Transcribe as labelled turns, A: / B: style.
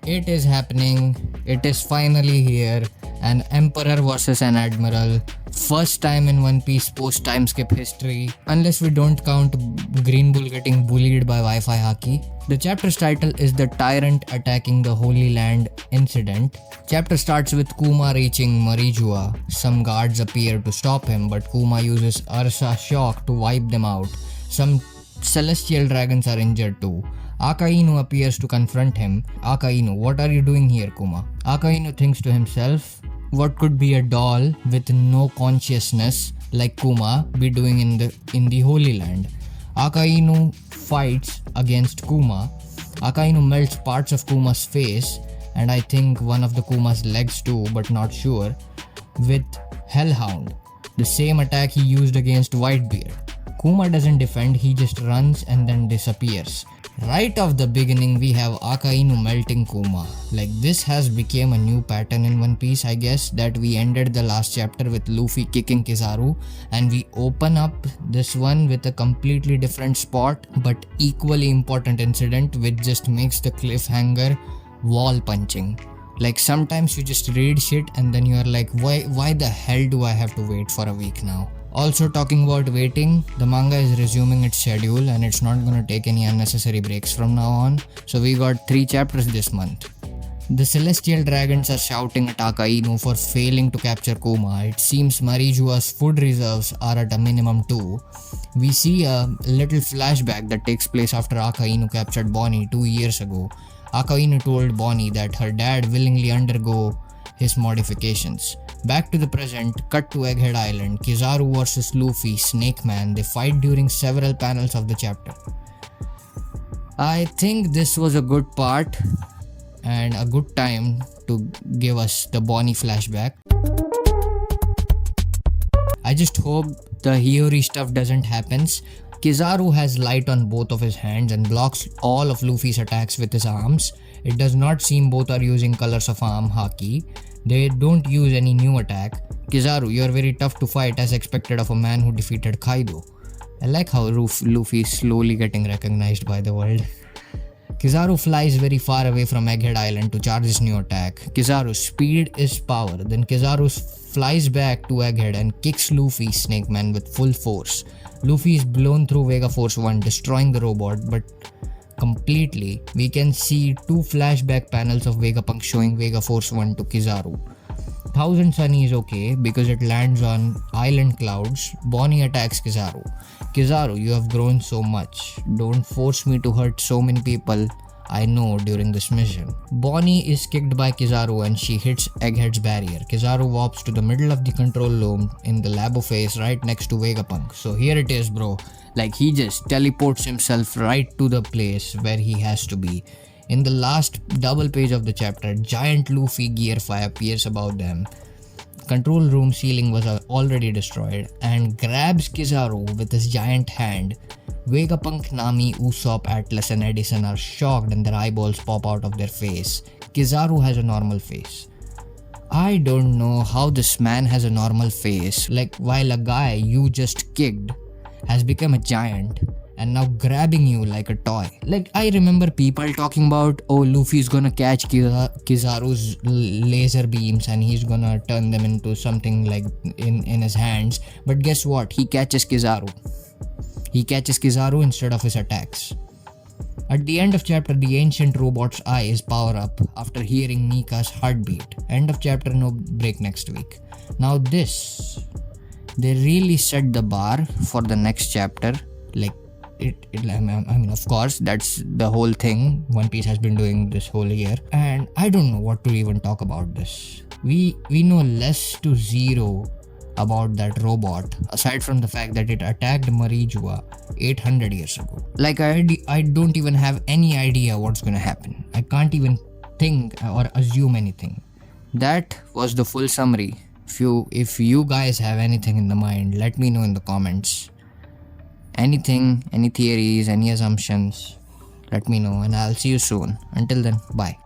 A: It is happening. It is finally here. An emperor versus an admiral. First time in One Piece post time skip history. Unless we don't count Green Bull getting bullied by Wi-Fi Haki. The chapter's title is The Tyrant Attacking the Holy Land Incident. Chapter starts with Kuma reaching Marijua. Some guards appear to stop him, but Kuma uses Ursa Shock to wipe them out. Some celestial dragons are injured too. Akainu appears to confront him. Akainu, what are you doing here, Kuma? Akainu thinks to himself, what could be a doll with no consciousness like Kuma be doing in the Holy Land? Akainu fights against Kuma. Akainu melts parts of Kuma's face and I think one of the Kuma's legs too, but not sure, with Hellhound, the same attack he used against Whitebeard. Kuma doesn't defend, he just runs and then disappears. Right off the beginning we have Akainu melting Kuma. Like this has become a new pattern in One Piece, I guess, that we ended the last chapter with Luffy kicking Kizaru and we open up this one with a completely different spot but equally important incident which just makes the cliffhanger wall punching. Like sometimes you just read shit and then you're like, why the hell do I have to wait for a week now? Also talking about waiting, the manga is resuming its schedule and it's not gonna take any unnecessary breaks from now on. So we got 3 chapters this month. The celestial dragons are shouting at Akainu for failing to capture Kuma. It seems Marijua's food reserves are at a minimum too. We see a little flashback that takes place after Akainu captured Bonney 2 years ago. Akainu told Bonney that her dad willingly undergo his modifications. Back to the present, cut to Egghead Island, Kizaru vs Luffy, Snake Man. They fight during several panels of the chapter. I think this was a good part and a good time to give us the Bonney flashback. I just hope the Hiyori stuff doesn't happen. Kizaru has light on both of his hands and blocks all of Luffy's attacks with his arms. It does not seem both are using colors of arm haki. They don't use any new attack. Kizaru, you are very tough to fight as expected of a man who defeated Kaido. I like how Luffy is slowly getting recognized by the world. Kizaru flies very far away from Egghead Island to charge his new attack. Kizaru's speed is power. Then Kizaru flies back to Egghead and kicks Luffy, Snake Man, with full force. Luffy is blown through Vega Force 1, destroying the robot, but completely. We can see 2 flashback panels of Vegapunk showing Vega Force 1 to Kizaru. Thousand Sunny is okay because it lands on island clouds. Bonney attacks Kizaru. Kizaru, you have grown so much. Don't force me to hurt so many people I know during this mission. Bonney is kicked by Kizaru and she hits Egghead's barrier. Kizaru warps to the middle of the control room in the labo phase right next to Vegapunk. So here it is, bro. Like he just teleports himself right to the place where he has to be. In the last double page of the chapter, giant Luffy gear fire appears above them. Control room ceiling was already destroyed and grabs Kizaru with his giant hand. Vegapunk, Nami, Usopp, Atlas and Edison are shocked and their eyeballs pop out of their face. Kizaru has a normal face. I don't know how this man has a normal face, like while a guy you just kicked has become a giant and now grabbing you like a toy. Like I remember people talking about, oh, Luffy's gonna catch Kizaru's laser beams and he's gonna turn them into something like in his hands. But guess what? He catches Kizaru. He catches Kizaru instead of his attacks. At the end of chapter, the ancient robot's eyes power up after hearing Nika's heartbeat. End of chapter, no break next week. Now this, they really set the bar for the next chapter. Like I mean, of course, that's the whole thing One Piece has been doing this whole year. And I don't know what to even talk about this. We know less to zero about that robot aside from the fact that it attacked Marijua 800 years ago. Like I don't even have any idea what's gonna happen. I can't even think or assume anything. That was the full summary. If you guys have anything in the mind, let me know in the comments. Anything, any theories, any assumptions, let me know and I'll see you soon. Until then, bye.